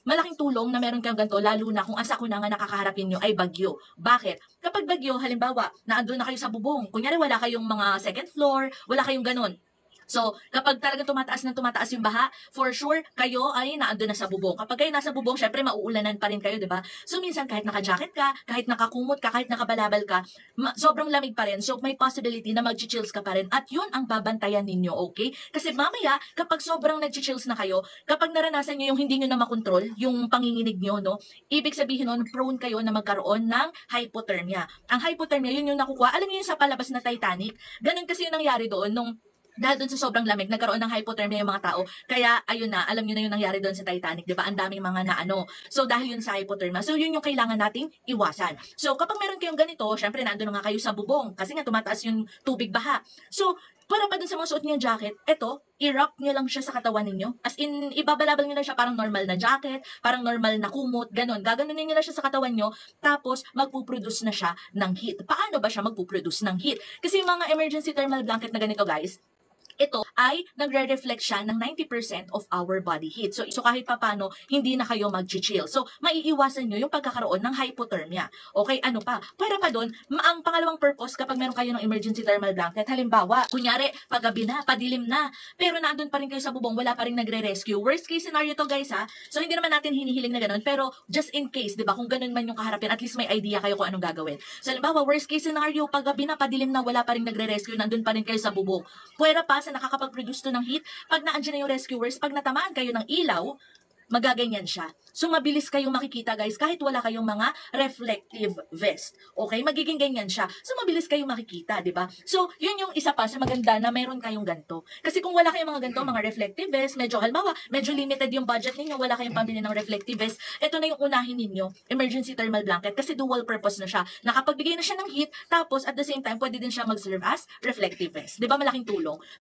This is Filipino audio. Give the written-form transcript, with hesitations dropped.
malaking tulong na meron kang ganito, lalo na kung asa ko na nga nakakaharapin nyo ay bagyo. Bakit? Kapag bagyo, halimbawa, naandun na kayo sa bubong, kunyari wala kayong mga second floor, wala kayong ganun. So, kapag talaga tumataas yung baha, for sure, kayo ay naandun na sa bubong. Kapag kayo nasa bubong, syempre mauulanan pa rin kayo, di ba? So, minsan kahit naka-jacket ka, kahit nakakumot ka, kahit nakabalabal ka, sobrang lamig pa rin. So, may possibility na mag-chills ka pa rin. At yun ang babantayan ninyo, okay? Kasi mamaya, kapag sobrang nag-chills na kayo, kapag naranasan nyo yung hindi nyo na makontrol, yung panginginig nyo, no? Ibig sabihin nun, prone kayo na magkaroon ng hypothermia. Ang hypothermia, yun yung nakukuha. Alam niyo yung sa palabas na Titanic? Ganun kasi yung nangyari doon nung dahil doon sa sobrang lamig, nagkaroon ng hypothermia yung mga tao. Kaya, ayun na, alam nyo na yung nangyari doon sa Titanic, di ba? Ang daming mga naano. So, dahil yun sa hypothermia. So, yun yung kailangan nating iwasan. So, kapag meron kayong ganito, syempre, nandun nga kayo sa bubong. Kasi nga, tumataas yung tubig baha. So, para pa dun sa mga suot niyong jacket, eto, i-wrap nyo lang siya sa katawan ninyo. As in, ibabalabal nyo lang siya parang normal na jacket, parang normal na kumot, ganun. Gaganunin nyo lang siya sa katawan nyo, tapos magpuproduce na siya ng heat. Paano ba siya magpuproduce ng heat? Kasi yung mga emergency thermal blanket na ganito, guys, ito ay nagre-reflect siya ng 90% of our body heat. So kahit papano, hindi na kayo mag-chill. So, maiiwasan nyo yung pagkakaroon ng hypothermia. Okay, ano pa? Para pa doon, ang pangalawang purpose kapag meron kayo ng emergency thermal blanket, halimbawa, kunyari, paggabi na, padilim na, pero naandun pa rin kayo sa bubong, wala pa rin nagre-rescue. Worst case scenario to, guys, ha? So, hindi naman natin hinihiling na ganun, pero just in case, di ba, kung ganun man yung kaharapin, at least may idea kayo kung anong gagawin. So, halimbawa, worst case scenario, paggabi na, padilim na, wala pa rin nagre-rescue, nandun pa rin kayo sa bubong. Pwera pa sa nakakapag-produce to ng heat, pag naandyan na yung rescuers, pag natamaan kayo ng ilaw, magaganyan siya. So, mabilis kayong makikita, guys, kahit wala kayong mga reflective vest. Okay? Magiging ganyan siya. So, mabilis kayong makikita, di ba? So, yun yung isa pa sa maganda na meron kayong ganito. Kasi kung wala kayong mga ganito, mga reflective vest, medyo halimbawa, medyo limited yung budget ninyo, wala kayong pambili ng reflective vest, ito na yung unahin ninyo, emergency thermal blanket, kasi dual purpose na siya. Nakapagbigay na siya ng heat, tapos at the same time, pwede din siya mag-serve as reflective vest. Di ba? Malaking tulong.